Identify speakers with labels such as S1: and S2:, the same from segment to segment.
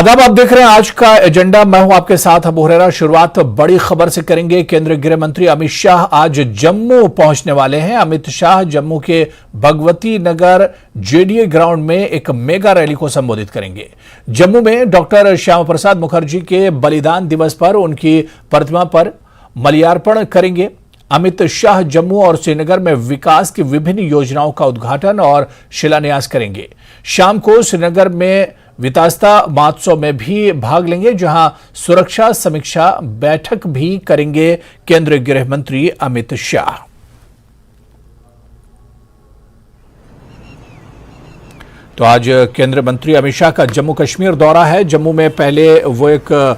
S1: आदाब, आप देख रहे हैं आज का एजेंडा। मैं हूं आपके साथ अबू हुरैरा। शुरुआत बड़ी खबर से करेंगे। केंद्रीय गृह मंत्री अमित शाह आज जम्मू पहुंचने वाले हैं। अमित शाह जम्मू के भगवती नगर जेडीए ग्राउंड में एक मेगा रैली को संबोधित करेंगे। जम्मू में डॉक्टर श्यामा प्रसाद मुखर्जी के बलिदान दिवस पर उनकी प्रतिमा पर माल्यार्पण करेंगे। अमित शाह जम्मू और श्रीनगर में विकास की विभिन्न योजनाओं का उद्घाटन और शिलान्यास करेंगे। शाम को श्रीनगर में वितास्ता महोत्सव में भी भाग लेंगे, जहां सुरक्षा समीक्षा बैठक भी करेंगे केंद्रीय गृह मंत्री अमित शाह। तो आज केंद्रीय मंत्री अमित शाह का जम्मू कश्मीर दौरा है। जम्मू में पहले वो एक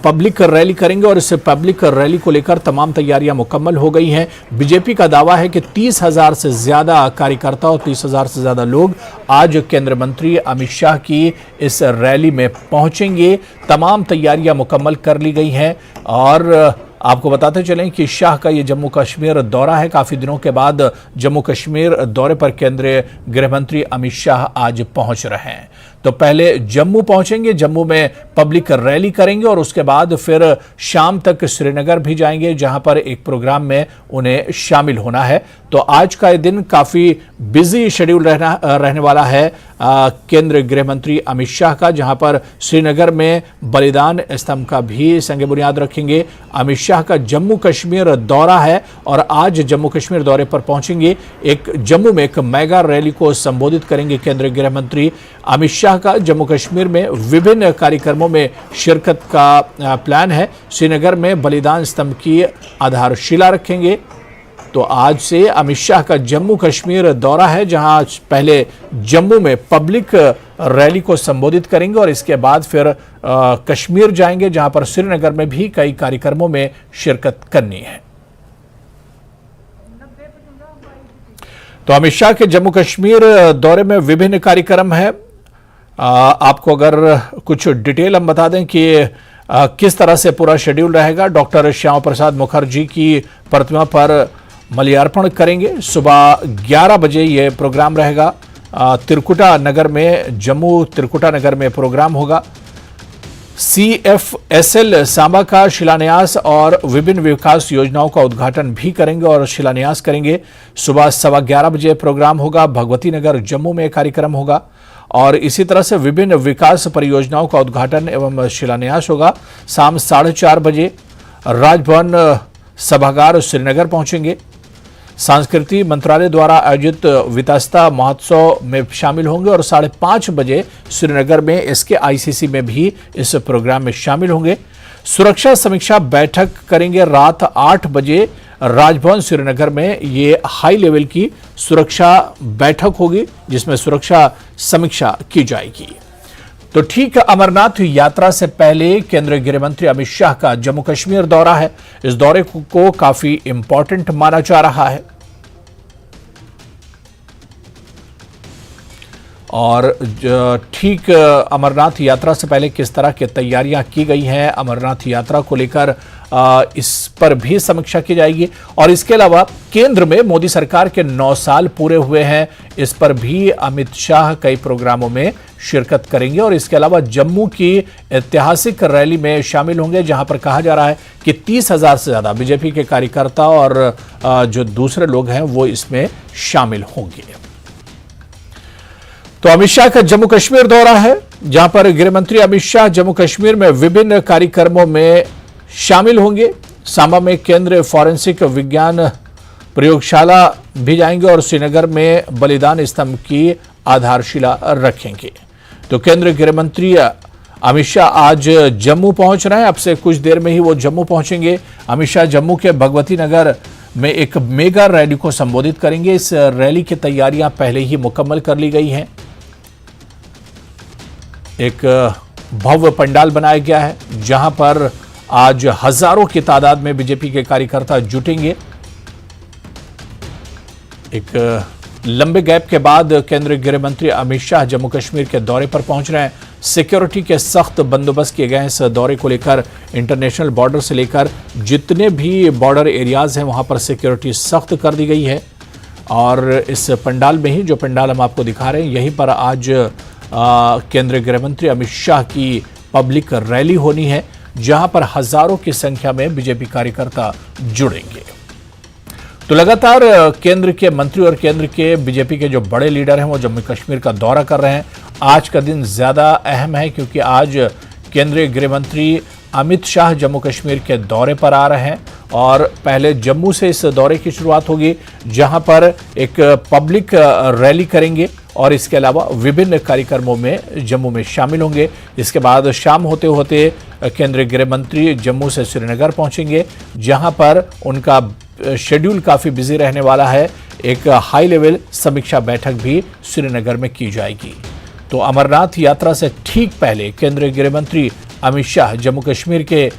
S1: पब्लिक रैली करेंगे और इस पब्लिक रैली को लेकर तमाम तैयारियां मुकम्मल हो गई हैं। बीजेपी का दावा है कि 30,000 से ज्यादा कार्यकर्ता और 30,000 से ज्यादा लोग आज केंद्रीय मंत्री अमित शाह की इस रैली में पहुंचेंगे। तमाम तैयारियां मुकम्मल कर ली गई हैं और आपको बताते चलें कि शाह का ये जम्मू कश्मीर दौरा है। काफी दिनों के बाद जम्मू कश्मीर दौरे पर केंद्रीय गृह मंत्री अमित शाह आज पहुंच रहे हैं। तो पहले जम्मू पहुंचेंगे, जम्मू में पब्लिक रैली करेंगे और उसके बाद फिर शाम तक श्रीनगर भी जाएंगे, जहां पर एक प्रोग्राम में उन्हें शामिल होना है। तो आज का ये दिन काफी बिजी शेड्यूल रहने वाला है केंद्रीय गृह मंत्री अमित शाह का, जहां पर श्रीनगर में बलिदान स्तंभ का भी संग बुनियाद रखेंगे। अमित शाह का जम्मू कश्मीर दौरा है और आज जम्मू कश्मीर दौरे पर पहुंचेंगे। एक जम्मू में एक मेगा रैली को संबोधित करेंगे केंद्रीय गृह मंत्री अमित शाह का। जम्मू कश्मीर में विभिन्न कार्यक्रमों में शिरकत का प्लान है। श्रीनगर में बलिदान स्तंभ की आधारशिला रखेंगे। तो आज से अमित शाह का जम्मू कश्मीर दौरा है, जहां पहले जम्मू में पब्लिक रैली को संबोधित करेंगे और इसके बाद फिर कश्मीर जाएंगे, जहां पर श्रीनगर में भी कई कार्यक्रमों में शिरकत करनी है। तो अमित शाह के जम्मू कश्मीर दौरे में विभिन्न कार्यक्रम है। आपको अगर कुछ डिटेल हम बता दें कि किस तरह से पूरा शेड्यूल रहेगा। डॉक्टर श्यामा प्रसाद मुखर्जी की प्रतिमा पर माल्यार्पण करेंगे। सुबह 11 बजे ये प्रोग्राम रहेगा। त्रिकुटा नगर में, जम्मू त्रिकुटा नगर में प्रोग्राम होगा। CFSL सांबा का शिलान्यास और विभिन्न विकास योजनाओं का उद्घाटन भी करेंगे और शिलान्यास करेंगे। सुबह 11:15 बजे प्रोग्राम होगा। भगवती नगर जम्मू में कार्यक्रम होगा और इसी तरह से विभिन्न विकास परियोजनाओं का उद्घाटन एवं शिलान्यास होगा। शाम 4:30 बजे राजभवन सभागार श्रीनगर पहुंचेंगे। संस्कृति मंत्रालय द्वारा आयोजित वितास्ता महोत्सव में शामिल होंगे और 5:30 बजे श्रीनगर में SKICC में भी इस प्रोग्राम में शामिल होंगे। सुरक्षा समीक्षा बैठक करेंगे। रात 8 बजे राजभवन श्रीनगर में ये हाई लेवल की सुरक्षा बैठक होगी, जिसमें सुरक्षा समीक्षा की जाएगी। तो ठीक अमरनाथ यात्रा से पहले केंद्रीय गृह मंत्री अमित शाह का जम्मू कश्मीर दौरा है। इस दौरे को काफी इंपॉर्टेंट माना जा रहा है और ठीक अमरनाथ यात्रा से पहले किस तरह की तैयारियां की गई हैं अमरनाथ यात्रा को लेकर, इस पर भी समीक्षा की जाएगी। और इसके अलावा केंद्र में मोदी सरकार के 9 साल पूरे हुए हैं, इस पर भी अमित शाह कई प्रोग्रामों में शिरकत करेंगे और इसके अलावा जम्मू की ऐतिहासिक रैली में शामिल होंगे, जहां पर कहा जा रहा है कि 30,000 से ज्यादा बीजेपी के कार्यकर्ता और जो दूसरे लोग हैं वो इसमें शामिल होंगे। तो अमित शाह का जम्मू कश्मीर दौरा है, जहां पर गृह मंत्री अमित शाह जम्मू कश्मीर में विभिन्न कार्यक्रमों में शामिल होंगे। सांबा में केंद्रीय फॉरेंसिक विज्ञान प्रयोगशाला भी जाएंगे और श्रीनगर में बलिदान स्तंभ की आधारशिला रखेंगे। तो केंद्रीय गृह मंत्री अमित शाह आज जम्मू पहुंच रहे हैं। अब से कुछ देर में ही वो जम्मू पहुंचेंगे। अमित शाह जम्मू के भगवती नगर में एक मेगा रैली को संबोधित करेंगे। इस रैली की तैयारियां पहले ही मुकम्मल कर ली गई हैं। एक भव्य पंडाल बनाया गया है, जहां पर आज हजारों की तादाद में बीजेपी के कार्यकर्ता जुटेंगे। एक लंबे गैप के बाद केंद्रीय गृह मंत्री अमित शाह जम्मू कश्मीर के दौरे पर पहुंच रहे हैं। सिक्योरिटी के सख्त बंदोबस्त किए गए हैं इस दौरे को लेकर। इंटरनेशनल बॉर्डर से लेकर जितने भी बॉर्डर एरियाज हैं वहां पर सिक्योरिटी सख्त कर दी गई है और इस पंडाल में ही, जो पंडाल हम आपको दिखा रहे हैं, यहीं पर आज केंद्रीय गृह मंत्री अमित शाह की पब्लिक रैली होनी है, जहां पर हजारों की संख्या में बीजेपी कार्यकर्ता जुड़ेंगे। तो लगातार केंद्र के मंत्री और केंद्र के बीजेपी के जो बड़े लीडर हैं वो जम्मू कश्मीर का दौरा कर रहे हैं। आज का दिन ज्यादा अहम है क्योंकि आज केंद्रीय गृह मंत्री अमित शाह जम्मू कश्मीर के दौरे पर आ रहे हैं और पहले जम्मू से इस दौरे की शुरुआत होगी, जहां पर एक पब्लिक रैली करेंगे और इसके अलावा विभिन्न कार्यक्रमों में जम्मू में शामिल होंगे। इसके बाद शाम होते होते केंद्रीय गृह मंत्री जम्मू से श्रीनगर पहुंचेंगे, जहां पर उनका शेड्यूल काफी बिजी रहने वाला है। एक हाई लेवल समीक्षा बैठक भी श्रीनगर में की जाएगी। तो अमरनाथ यात्रा से ठीक पहले केंद्रीय गृह मंत्री अमित शाह जम्मू कश्मीर के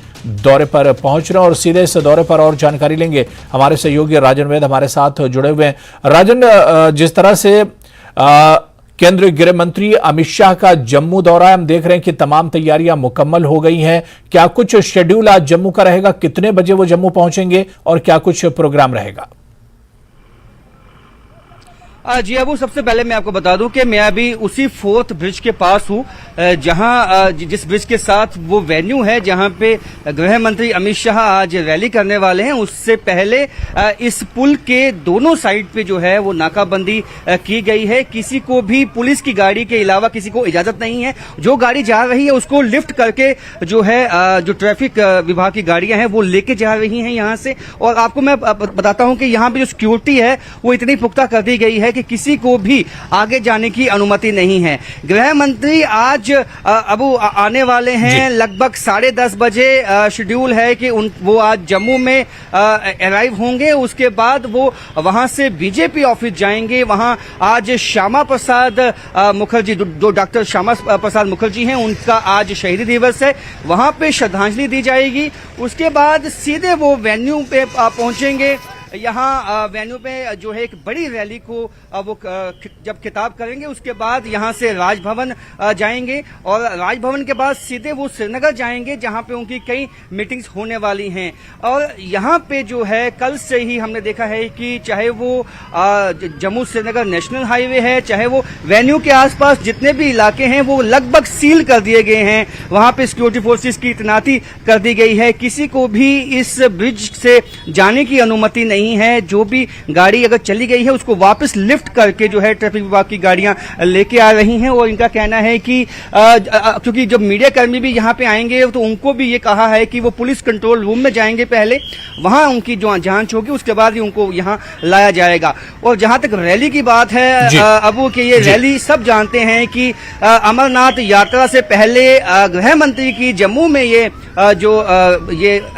S1: दौरे पर पहुंच रहे हैं और सीधे इस दौरे पर और जानकारी लेंगे। हमारे सहयोगी राजन वैद हमारे साथ जुड़े हुए हैं। राजन, जिस तरह से केंद्रीय गृह मंत्री अमित शाह का जम्मू दौरा, हम देख रहे हैं कि तमाम तैयारियां मुकम्मल हो गई हैं। क्या कुछ शेड्यूल आज जम्मू का रहेगा? कितने बजे वो जम्मू पहुंचेंगे और क्या कुछ प्रोग्राम रहेगा?
S2: जी अबू, सबसे पहले मैं आपको बता दूं कि मैं अभी उसी 4th ब्रिज के पास हूं, जहां जिस ब्रिज के साथ वो वेन्यू है जहां पे गृह मंत्री अमित शाह आज रैली करने वाले हैं। उससे पहले इस पुल के दोनों साइड पे जो है वो नाकाबंदी की गई है। किसी को भी पुलिस की गाड़ी के अलावा किसी को इजाजत नहीं है। जो गाड़ी जा रही है उसको लिफ्ट करके जो है जो ट्रैफिक विभाग की गाड़ियां हैं वो लेके जा रही हैं यहां से। और आपको मैं बताता हूं कि यहाँ पे जो सिक्योरिटी है वो इतनी पुख्ता कर दी गई है कि किसी को भी आगे जाने की अनुमति नहीं है। गृह मंत्री आज अब आने वाले हैं लगभग 10:30 बजे। शेड्यूल है कि वो आज जम्मू में अराइव होंगे। उसके बाद वो वहां से बीजेपी ऑफिस जाएंगे। वहां आज श्यामा प्रसाद मुखर्जी, जो डॉक्टर श्यामा प्रसाद मुखर्जी हैं, उनका आज शहीदी दिवस है, वहां पे श्रद्धांजलि दी जाएगी। उसके बाद सीधे वो वेन्यू पे पहुंचेंगे। यहाँ वेन्यू पे जो है एक बड़ी रैली को वो जब खिताब करेंगे उसके बाद यहाँ से राजभवन जाएंगे और राजभवन के बाद सीधे वो श्रीनगर जाएंगे जहाँ पे उनकी कई मीटिंग्स होने वाली हैं। और यहाँ पे जो है कल से ही हमने देखा है कि चाहे वो जम्मू श्रीनगर नेशनल हाईवे है, चाहे वो वेन्यू के आसपास जितने भी इलाके हैं वो लगभग सील कर दिए गए हैं। वहाँ पे सिक्योरिटी फोर्सेस की तैनाती कर दी गई है। किसी को भी इस ब्रिज से जाने की अनुमति नहीं है। जो भी गाड़ी अगर चली गई है उसको वापस लिफ्ट करके जो है ट्रैफिक विभाग की गाड़ियां लेके आ रही हैं। और इनका कहना है कि क्योंकि जब मीडिया कर्मी भी यहां पे आएंगे तो उनको भी ये कहा है कि वो पुलिस कंट्रोल रूम में जाएंगे, पहले वहां उनकी जो जांच होगी उसके बाद ही उनको यहां लाया जाएगा। और जहां तक रैली की बात है अब कि ये रैली सब जानते हैं कि अमरनाथ यात्रा से पहले गृह मंत्री की जम्मू में ये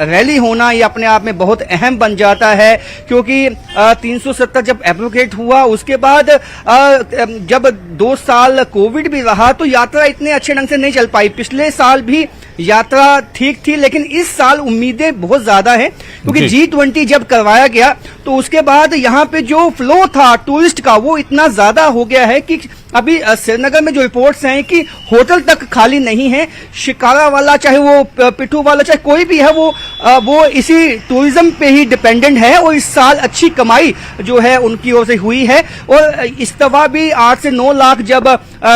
S2: रैली होना ये अपने आप में बहुत अहम बन जाता है। क्योंकि 370 जब एप्लीकेट हुआ उसके बाद जब 2 साल कोविड भी रहा तो यात्रा इतने अच्छे ढंग से नहीं चल पाई। पिछले साल भी यात्रा ठीक थी, लेकिन इस साल उम्मीदें बहुत ज्यादा हैं क्योंकि G20 जब करवाया गया तो उसके बाद यहाँ पे जो फ्लो था टूरिस्ट का वो इतना ज्यादा हो गया है कि अभी श्रीनगर में जो रिपोर्ट्स हैं कि होटल तक खाली नहीं है। शिकारा वाला, चाहे वो पिट्ठू वाला, चाहे कोई भी है, वो इसी टूरिज्म पे ही डिपेंडेंट है। और इस साल अच्छी कमाई जो है उनकी ओर से हुई है। और इस दफा भी 8 से 9 लाख जब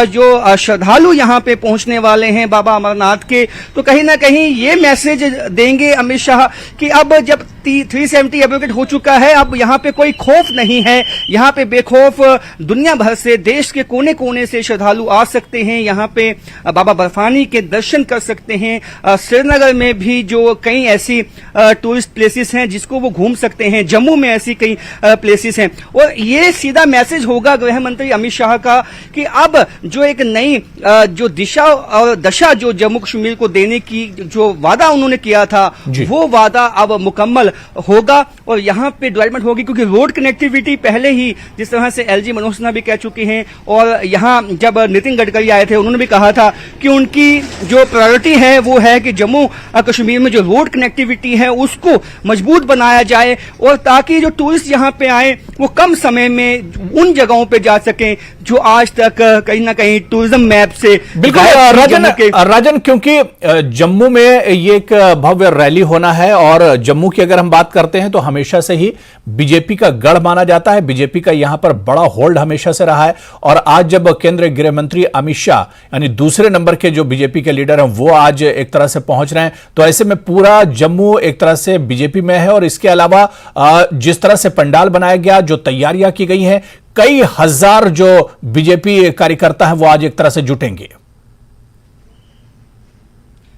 S2: जो श्रद्धालु यहाँ पे पहुंचने वाले हैं बाबा अमरनाथ के, तो कहीं ना कहीं ये मैसेज देंगे अमित शाह कि अब जब 370 एप्लीकेट हो चुका है, अब यहाँ पे कोई खौफ नहीं है। यहाँ पे बेखौफ दुनिया भर से, देश के कोने कोने से श्रद्धालु आ सकते हैं। यहाँ पे बाबा बर्फानी के दर्शन कर सकते हैं। श्रीनगर में भी जो कई ऐसी टूरिस्ट प्लेसेस हैं जिसको वो घूम सकते हैं। जम्मू में ऐसी कई प्लेसेस हैं। और ये सीधा मैसेज होगा गृह मंत्री अमित शाह का कि अब जो एक नई जो दिशा और दशा जो जम्मू कश्मीर को देने की जो वादा उन्होंने किया था वो वादा अब मुकम्मल होगा और यहाँ पे डेवलपमेंट होगी। क्योंकि रोड कनेक्टिविटी पहले ही जिस तरह से LG मनोज सिन्हा भी कह चुके हैं और यहाँ जब नितिन गडकरी आए थे उन्होंने भी कहा था कि उनकी जो प्रायोरिटी है वो है कि जम्मू कश्मीर में जो रोड कनेक्टिविटी कनेक्टिविटी है उसको मजबूत बनाया जाए, और ताकि जो टूरिस्ट यहाँ पे आए वो कम समय में उन जगहों पे जा सकें जो आज तक कहीं ना कहीं टूरिज्म मैप से
S1: बिल्कुल राजन, क्योंकि जम्मू में ये एक भव्य रैली होना है और जम्मू की अगर हम बात करते हैं तो हमेशा से ही बीजेपी का गढ़ माना जाता है, बीजेपी का यहां पर बड़ा होल्ड हमेशा से रहा है। और आज जब केंद्रीय गृह मंत्री अमित शाह यानी दूसरे नंबर के जो बीजेपी के लीडर हैं वो आज एक तरह से पहुंच रहे हैं, तो ऐसे में पूरा जम्मू एक तरह से बीजेपी में है। और इसके अलावा जिस तरह से पंडाल बनाया गया, जो तैयारियां की गई हैं, कई हजार जो बीजेपी कार्यकर्ता हैं वो आज एक तरह से जुटेंगे।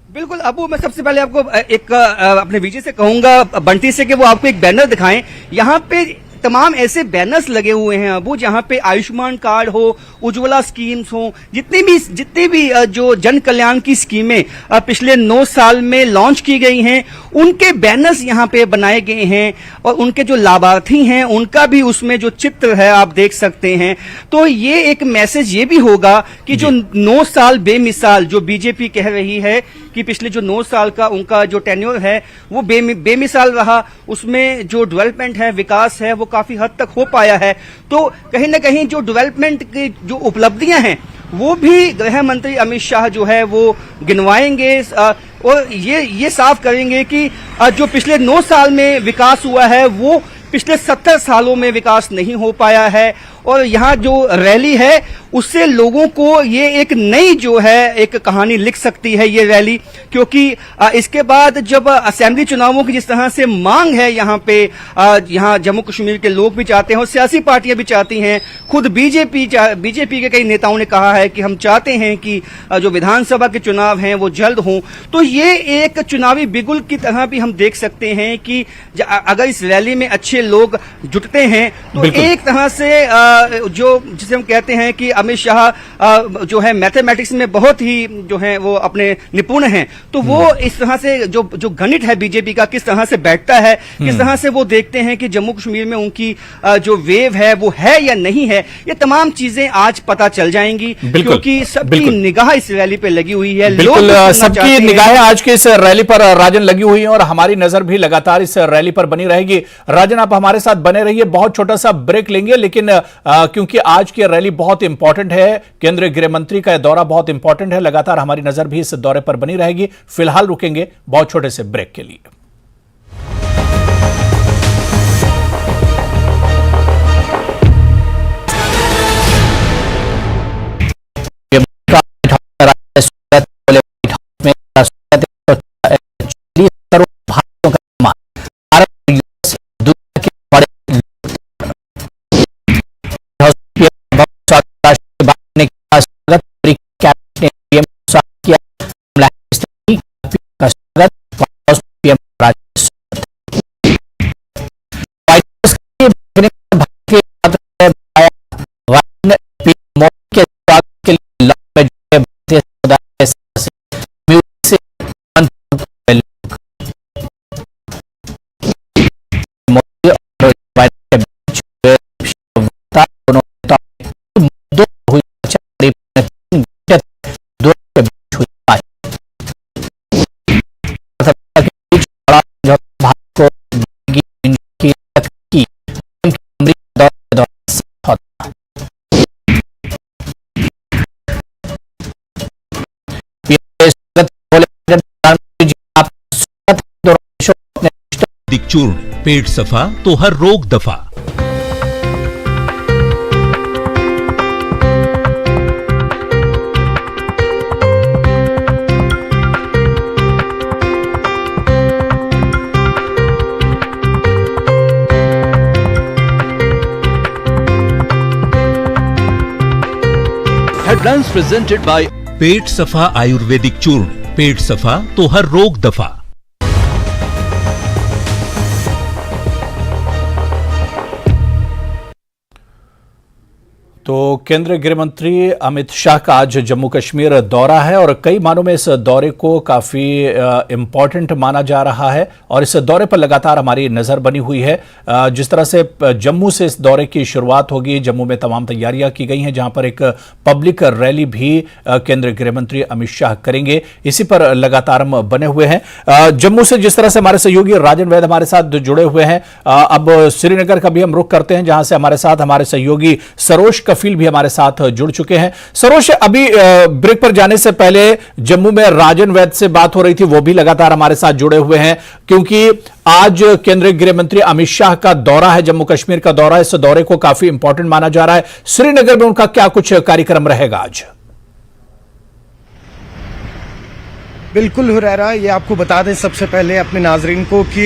S2: बिल्कुल अबू, मैं सबसे पहले आपको एक अपने विजय से कहूंगा, बंटी से, कि वो आपको एक बैनर दिखाएं। यहाँ पे तमाम ऐसे बैनर्स लगे हुए हैं अबू, जहां पे आयुष्मान कार्ड हो, उज्ज्वला स्कीम्स हो, जितनी भी जो जन कल्याण की स्कीमें पिछले 9 साल में लॉन्च की गई हैं, उनके बैनर्स यहां पे बनाए गए हैं और उनके जो लाभार्थी हैं उनका भी उसमें जो चित्र है आप देख सकते हैं। तो ये एक मैसेज ये भी होगा कि जो 9 साल बेमिसाल जो बीजेपी कह रही है कि पिछले जो 9 साल का उनका जो टेन्योर है वो बेमिसाल रहा, उसमें जो डेवलपमेंट है, विकास है, वो काफी हद तक हो पाया है। तो कहीं ना कहीं जो डेवलपमेंट की जो उपलब्धियां हैं वो भी गृह मंत्री अमित शाह जो है वो गिनवाएंगे और ये साफ करेंगे कि जो पिछले 9 साल में विकास हुआ है वो पिछले 70 सालों में विकास नहीं हो पाया है। और यहाँ जो रैली है उससे लोगों को ये एक नई जो है एक कहानी लिख सकती है ये रैली, क्योंकि इसके बाद जब असेंबली चुनावों की जिस तरह से मांग है यहाँ पे, यहाँ जम्मू कश्मीर के लोग भी चाहते हैं और सियासी पार्टियां भी चाहती हैं, खुद बीजेपी के कई नेताओं ने कहा है कि हम चाहते हैं कि जो विधानसभा के चुनाव हैं वो जल्द हों। तो ये एक चुनावी बिगुल की तरह भी हम देख सकते हैं कि अगर इस रैली में अच्छे लोग जुटते हैं तो एक तरह से जो जिसे हम कहते हैं कि अमित शाह जो है मैथमेटिक्स में बहुत ही जो है वो अपने निपुण हैं, तो वो इस तरह से जो गणित है बीजेपी का किस तरह से बैठता है, किस तरह से वो देखते हैं कि जम्मू कश्मीर में उनकी जो वेव है वो है या नहीं है, ये तमाम चीजें आज पता चल जाएंगी क्योंकि सबकी निगाह इस रैली पे लगी हुई है।
S1: बिल्कुल सबकी निगाहें आज के इस रैली पर राजन लगी हुई है और हमारी नजर भी लगातार इस रैली पर बनी रहेगी। राजन आप हमारे साथ बने रहिए, बहुत छोटा सा ब्रेक लेंगे, लेकिन क्योंकि आज की रैली बहुत इंपॉर्टेंट है, केंद्रीय गृह मंत्री का दौरा बहुत इंपॉर्टेंट है, लगातार हमारी नजर भी इस दौरे पर बनी रहेगी। फिलहाल रुकेंगे बहुत छोटे से ब्रेक के लिए।
S3: चूर्ण, पेट सफा तो हर रोग दफा। हेडलाइंस प्रेजेंटेड बाय पेट सफा आयुर्वेदिक चूर्ण, पेट सफा तो हर रोग दफा।
S1: तो केंद्रीय गृह मंत्री अमित शाह का आज जम्मू कश्मीर दौरा है और कई मानों में इस दौरे को काफी इम्पोर्टेंट माना जा रहा है और इस दौरे पर लगातार हमारी नजर बनी हुई है। जिस तरह से जम्मू से इस दौरे की शुरुआत होगी, जम्मू में तमाम तैयारियां की गई हैं, जहां पर एक पब्लिक रैली भी केंद्रीय गृह मंत्री अमित शाह करेंगे। इसी पर लगातार हम बने हुए हैं। जम्मू से जिस तरह से हमारे सहयोगी राजन वैद हमारे साथ जुड़े हुए हैं, अब श्रीनगर का भी हम रुख करते हैं, जहां से हमारे साथ हमारे सहयोगी सरोज कफील भी हमारे साथ जुड़ चुके हैं। सरोज, अभी ब्रेक पर जाने से पहले जम्मू में राजन वैद से बात हो रही थी, वो भी लगातार हमारे साथ जुड़े हुए हैं, क्योंकि आज केंद्रीय गृह मंत्री अमित शाह का दौरा है, जम्मू कश्मीर का दौरा है। इस दौरे को काफी इंपॉर्टेंट माना जा रहा है। श्रीनगर में उनका क्या कुछ कार्यक्रम रहेगा आज?
S4: बिल्कुल हुरैरा, ये आपको बता दें सबसे पहले अपने नाजरीन को कि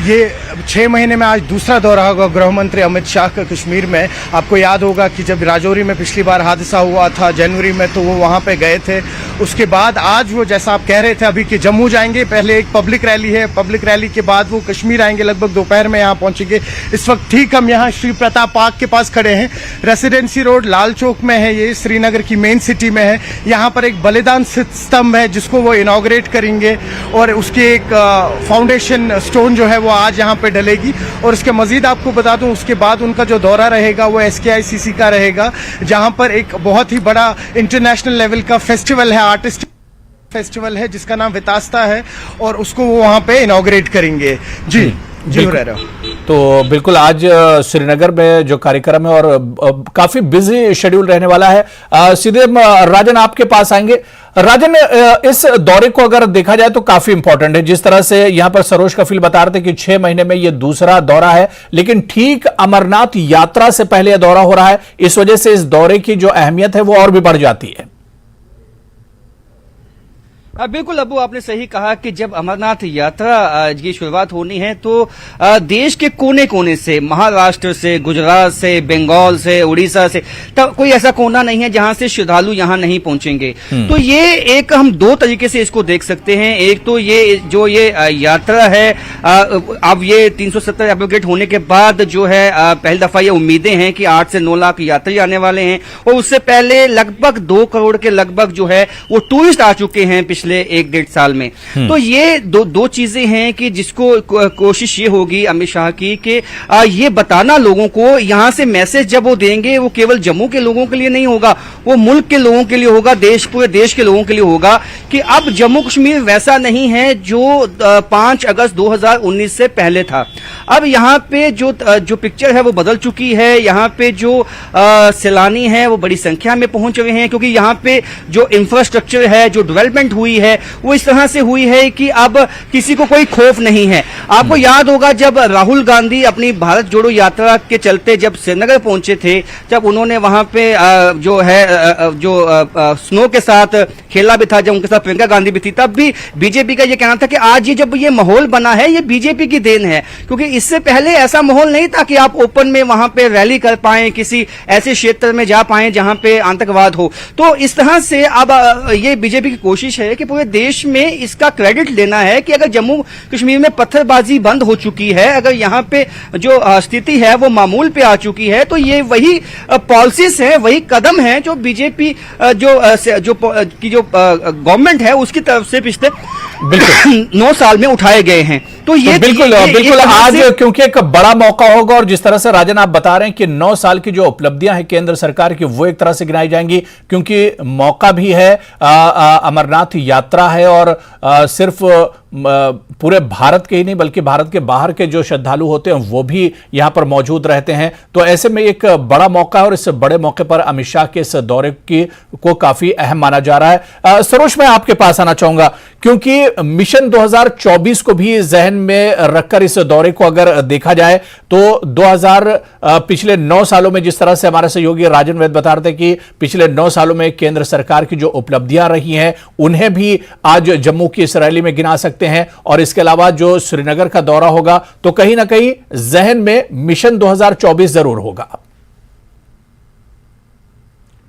S4: ये 6 महीने में आज दूसरा दौरा होगा गृह मंत्री अमित शाह का कश्मीर में। आपको याद होगा कि जब राजौरी में पिछली बार हादसा हुआ था जनवरी में, तो वो वहाँ पे गए थे। उसके बाद आज वो, जैसा आप कह रहे थे अभी, कि जम्मू जाएंगे, पहले एक पब्लिक रैली है, पब्लिक रैली के बाद वो कश्मीर आएंगे, लगभग दोपहर में यहाँ पहुंचेंगे। इस वक्त ठीक हम यहाँ श्री प्रताप पार्क के पास खड़े हैं। रेसिडेंसी रोड लाल चौक में है, ये श्रीनगर की मेन सिटी में है। यहाँ पर एक बलिदान स्तंभ है जिसको वो इनॉग्रेट करेंगे और उसके एक फाउंडेशन स्टोन जो है वो आज यहाँ पे डलेगी। और उसके मजीद आपको बता दूं, उसके बाद उनका जो दौरा रहेगा वो SKICC का रहेगा, जहाँ पर एक बहुत ही बड़ा इंटरनेशनल लेवल का फेस्टिवल है, आर्टिस्ट फेस्टिवल है, जिसका नाम वितास्ता है, और उसको वो वहाँ पे इनॉग्रेट करेंगे। जी
S1: तो बिल्कुल आज श्रीनगर में जो कार्यक्रम है और काफी बिजी शेड्यूल रहने वाला है। सीधे राजन आपके पास आएंगे। राजन, इस दौरे को अगर देखा जाए तो काफी इंपॉर्टेंट है। जिस तरह से यहां पर सरोज कफील बता रहे थे कि 6 महीने में यह दूसरा दौरा है, लेकिन ठीक अमरनाथ यात्रा से पहले यह दौरा हो रहा है। इस वजह से इस दौरे की जो अहमियत है वो और भी बढ़ जाती है।
S2: बिल्कुल अबू, आपने सही कहा कि जब अमरनाथ यात्रा की शुरुआत होनी है तो देश के कोने कोने से, महाराष्ट्र से, गुजरात से, बंगाल से, उड़ीसा से, तब कोई ऐसा कोना नहीं है जहां से श्रद्धालु यहां नहीं पहुंचेंगे। तो ये एक हम दो तरीके से इसको देख सकते हैं। एक तो ये जो ये यात्रा है, अब ये 370 एब्रोगेट होने के बाद जो है पहली दफा ये उम्मीदें हैं कि 8 से 9 लाख यात्री आने वाले हैं, और उससे पहले लगभग 2 करोड़ के लगभग जो है वो टूरिस्ट आ चुके हैं पिछले 1-1.5 साल में। तो ये दो चीजें हैं कि जिसको कोशिश ये होगी अमित शाह की कि ये बताना लोगों को, यहां से मैसेज जब वो देंगे वो केवल जम्मू के लोगों के लिए नहीं होगा, वो मुल्क के लोगों के लिए होगा, पूरे देश के लोगों के लिए होगा कि अब जम्मू कश्मीर वैसा नहीं है जो 5 अगस्त 2019 से पहले था। अब यहाँ पे जो पिक्चर है वो बदल चुकी है। यहाँ पे जो सैलानी है वो बड़ी संख्या में पहुंच रहे हैं, क्योंकि यहाँ पे जो इंफ्रास्ट्रक्चर है, जो डेवलपमेंट हुई है, वो इस तरह से हुई है कि अब किसी को कोई खौफ नहीं है। आपको याद होगा जब राहुल गांधी अपनी भारत जोड़ो यात्रा के चलते जब श्रीनगर पहुंचे थे, जब उन्होंने वहां पे जो है स्नो के साथ खेला भी था, जब उनके साथ प्रियंका गांधी भी थी, तब भी बीजेपी का ये कहना था कि आज ये जब ये माहौल बना है ये बीजेपी की देन है, क्योंकि इससे पहले ऐसा माहौल नहीं था कि आप ओपन में वहां पे रैली कर पाए, किसी ऐसे क्षेत्र में जा पाए जहां पे आतंकवाद हो। तो इस तरह से अब ये बीजेपी की कोशिश है कि पूरे देश में इसका क्रेडिट लेना है कि अगर जम्मू कश्मीर में पत्थरबाजी बंद हो चुकी है, अगर यहाँ पे जो स्थिति है वो मामूल पे आ चुकी है, तो ये वही पॉलिसीज है, वही कदम है जो बीजेपी जो गवर्नमेंट है उसकी तरफ से पिछले 9 साल में उठाए गए हैं। तो ये
S1: बिल्कुल आज क्योंकि एक बड़ा मौका होगा, और जिस तरह से राजन आप बता रहे हैं कि 9 साल की जो उपलब्धियां हैं केंद्र सरकार की वो एक तरह से गिनाई जाएंगी, क्योंकि मौका भी है, अमरनाथ यात्रा है, और सिर्फ पूरे भारत के ही नहीं बल्कि भारत के बाहर के जो श्रद्धालु होते हैं वो भी यहां पर मौजूद रहते हैं। तो ऐसे में एक बड़ा मौका है, और इस बड़े मौके पर अमित शाह के इस दौरे को काफी अहम माना जा रहा है। सरोज, मैं आपके पास आना चाहूंगा, क्योंकि मिशन 2024 को भी जहन में रखकर इस दौरे को अगर देखा जाए तो पिछले 9 सालों में, जिस तरह से हमारे सहयोगी राजन वैद बता रहे थे कि पिछले 9 सालों में केंद्र सरकार की जो उपलब्धियां रही हैं उन्हें भी आज जम्मू की इस रैली में गिना सकते हैं, और इसके अलावा जो श्रीनगर का दौरा होगा तो कहीं ना कहीं जहन में मिशन 2024 जरूर होगा।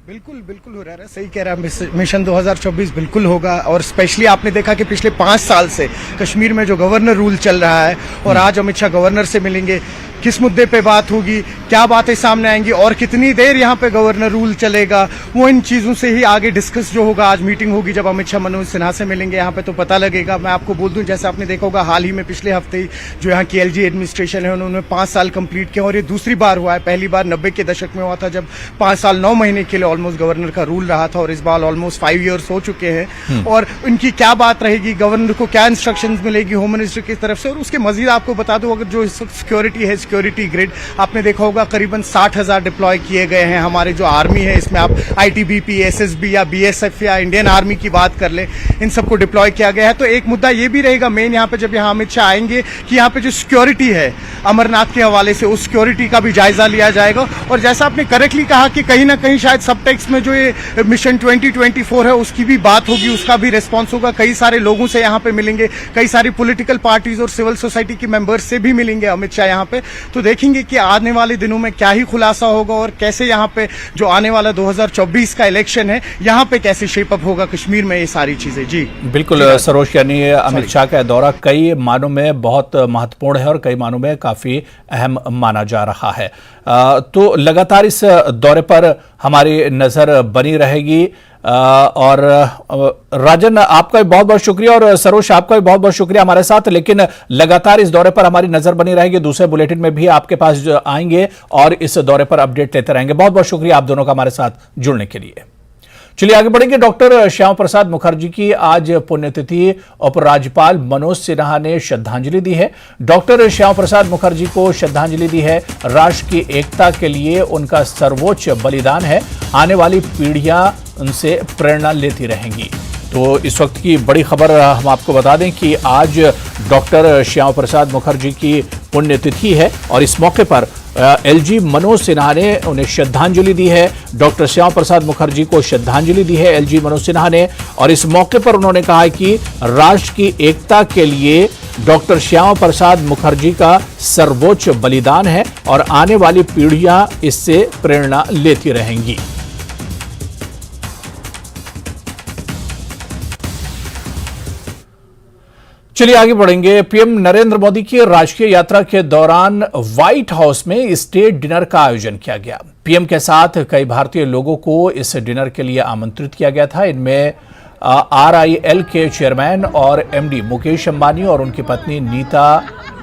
S4: बिल्कुल हो रहा है, सही कह रहा है, मिशन 2024 बिल्कुल होगा। और स्पेशली आपने देखा कि पिछले 5 साल से कश्मीर में जो गवर्नर रूल चल रहा है, और आज अमित शाह गवर्नर से मिलेंगे, किस मुद्दे पे बात होगी, क्या बातें सामने आएंगी और कितनी देर यहाँ पे गवर्नर रूल चलेगा, वो इन चीज़ों से ही आगे डिस्कस जो होगा। आज मीटिंग होगी जब अमित शाह मनोज सिन्हा से मिलेंगे यहाँ पे तो पता लगेगा। मैं आपको बोल दूं, जैसे आपने देखा होगा हाल ही में पिछले हफ्ते ही जो यहाँ की एलजी एडमिनिस्ट्रेशन है उन्होंने 5 साल कंप्लीट किया और ये दूसरी बार हुआ है। पहली बार 90 के दशक में हुआ था जब 5 साल 9 महीने के लिए ऑलमोस्ट गवर्नर का रूल रहा था और इस बार ऑलमोस्ट 5 ईयर्स हो चुके हैं। और उनकी क्या बात रहेगी, गवर्नर को क्या इंस्ट्रक्शंस मिलेगी होम मिनिस्टर की तरफ से। और उसके मजीद आपको बता दूं, अगर जो सिक्योरिटी है, सिक्योरिटी ग्रिड आपने देखा होगा करीबन 60,000 डिप्लॉय किए गए हैं। हमारे जो आर्मी है, इसमें आप आईटीबीपी, एसएसबी या बीएसएफ या इंडियन आर्मी की बात कर ले, इन सबको डिप्लॉय किया गया है। तो एक मुद्दा ये भी रहेगा मेन यहाँ पे जब यहाँ अमित शाह आएंगे कि यहाँ पे जो सिक्योरिटी है अमरनाथ के हवाले से, उस सिक्योरिटी का भी जायजा लिया जाएगा। और जैसा आपने करेक्टली कहा कि कहीं ना कहीं शायद सबटेक्स्ट में जो ये मिशन 2024 है उसकी भी बात होगी, उसका भी रिस्पॉन्स होगा। कई सारे लोगों से यहाँ पे मिलेंगे, कई सारी पॉलिटिकल पार्टीज और सिविल सोसाइटी के मेंबर्स से भी मिलेंगे अमित शाह यहाँ पे। तो देखेंगे कि आने वाले दिनों में क्या ही खुलासा होगा और कैसे यहाँ पे जो आने वाला 2024 का इलेक्शन है यहाँ पे कैसे शेप अप होगा कश्मीर में, ये सारी चीजें। जी बिल्कुल
S1: सरोज, यानी अमित शाह का दौरा कई मानों में बहुत महत्वपूर्ण है और कई मानों में काफी अहम माना जा रहा है। तो लगातार इस दौरे पर हमारी नजर बनी रहेगी। और राजन, आपका भी बहुत बहुत शुक्रिया और सरोज आपका भी बहुत बहुत शुक्रिया हमारे साथ। लेकिन लगातार इस दौरे पर हमारी नजर बनी रहेगी, दूसरे बुलेटिन में भी आपके पास आएंगे और इस दौरे पर अपडेट लेते रहेंगे। बहुत बहुत शुक्रिया आप दोनों का हमारे साथ जुड़ने के लिए। चलिए आगे बढ़ेंगे। डॉक्टर श्यामा प्रसाद मुखर्जी की आज पुण्यतिथि उपराज्यपाल मनोज सिन्हा ने श्रद्धांजलि दी है। डॉक्टर श्यामा प्रसाद मुखर्जी को श्रद्धांजलि दी है। राष्ट्र की एकता के लिए उनका सर्वोच्च बलिदान है, आने वाली पीढ़ियां उनसे प्रेरणा लेती रहेंगी। तो इस वक्त की बड़ी खबर हम आपको बता दें कि आज डॉक्टर श्यामा प्रसाद मुखर्जी की पुण्यतिथि है और इस मौके पर एलजी मनोज सिन्हा ने उन्हें श्रद्धांजलि दी है। डॉक्टर श्यामा प्रसाद मुखर्जी को श्रद्धांजलि दी है एलजी मनोज सिन्हा ने, और इस मौके पर उन्होंने कहा है कि राष्ट्र की एकता के लिए डॉक्टर श्यामा प्रसाद मुखर्जी का सर्वोच्च बलिदान है और आने वाली पीढ़ियां इससे प्रेरणा लेती रहेंगी। चलिए आगे बढ़ेंगे। पीएम नरेंद्र मोदी की राजकीय यात्रा के दौरान व्हाइट हाउस में स्टेट डिनर का आयोजन किया गया। पीएम के साथ कई भारतीय लोगों को इस डिनर के लिए आमंत्रित किया गया था। इनमें RIL के चेयरमैन और MD मुकेश अंबानी और उनकी पत्नी नीता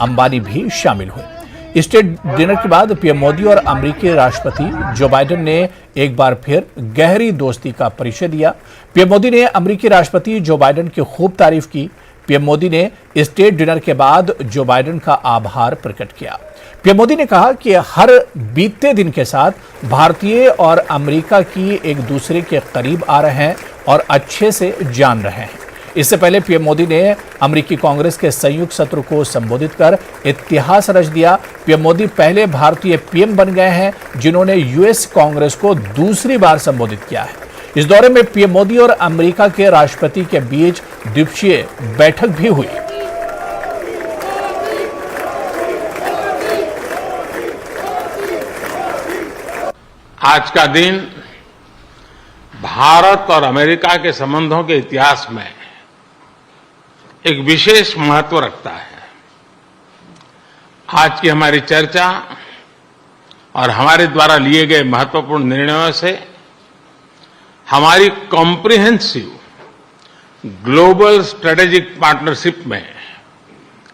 S1: अंबानी भी शामिल हुए। स्टेट डिनर के बाद पीएम मोदी और अमेरिकी राष्ट्रपति जो बाइडेन ने एक बार फिर गहरी दोस्ती का परिचय दिया। पीएम मोदी ने अमेरिकी राष्ट्रपति जो बाइडेन की खूब तारीफ की। पीएम मोदी ने स्टेट डिनर के बाद जो बाइडेन का आभार प्रकट किया। पीएम मोदी ने कहा कि हर बीतते दिन के साथ भारतीय और अमेरिका की एक दूसरे के करीब आ रहे हैं और अच्छे से जान रहे हैं। इससे पहले पीएम मोदी ने अमेरिकी कांग्रेस के संयुक्त सत्र को संबोधित कर इतिहास रच दिया। पीएम मोदी पहले भारतीय पीएम बन गए हैं जिन्होंने यूएस कांग्रेस को दूसरी बार संबोधित किया है। इस दौरे में पीएम मोदी और अमेरिका के राष्ट्रपति के बीच द्विपक्षीय बैठक भी हुई।
S5: आज का दिन भारत और अमेरिका के संबंधों के इतिहास में एक विशेष महत्व रखता है। आज की हमारी चर्चा और हमारे द्वारा लिए गए महत्वपूर्ण निर्णयों से हमारी कॉम्प्रिहेंसिव ग्लोबल स्ट्रेटेजिक पार्टनरशिप में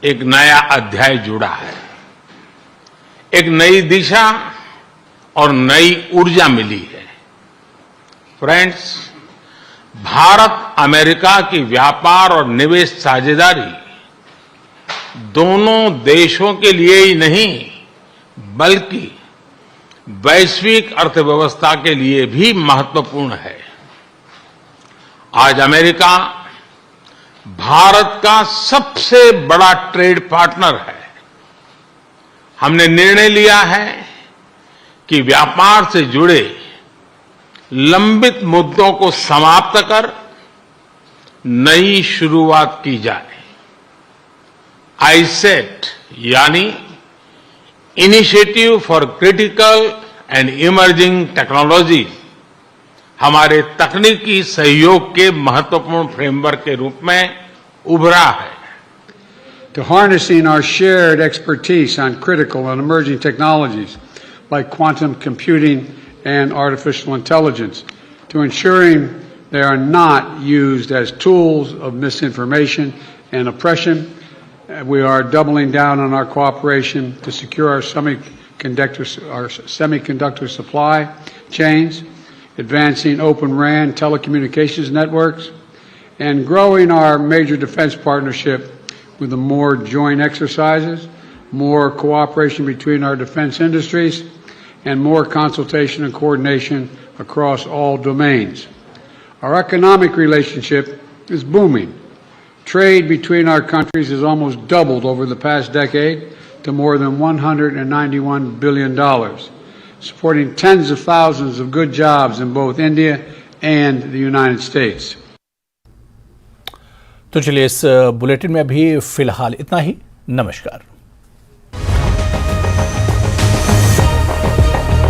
S5: एक नया अध्याय जुड़ा है। एक नई दिशा और नई ऊर्जा मिली है। फ्रेंड्स, भारत अमेरिका की व्यापार और निवेश साझेदारी दोनों देशों के लिए ही नहीं बल्कि वैश्विक अर्थव्यवस्था के लिए भी महत्वपूर्ण है। आज अमेरिका भारत का सबसे बड़ा ट्रेड पार्टनर है। हमने निर्णय लिया है कि व्यापार से जुड़े लंबित मुद्दों को समाप्त कर नई शुरुआत की जाए। आईसेट यानी initiative for critical and emerging technology हमारे तकनीकी सहयोग के महत्वपूर्ण फ्रेमवर्क के रूप में उभरा है।
S6: to harnessing our shared expertise on critical and emerging technologies like quantum computing and artificial intelligence, to ensuring they are not used as tools of misinformation and oppression. We are doubling down on our cooperation to secure our semiconductor supply chains, advancing Open RAN telecommunications networks, and growing our major defense partnership with more joint exercises, more cooperation between our defense industries, and more consultation and coordination across all domains. Our economic relationship is booming. Trade between our countries has almost doubled over the past decade to more than $191 billion, supporting tens of thousands of good jobs in both India and the United States.
S1: तो चलिए इस bulletin में अभी फिलहाल इतना ही। नमस्कार।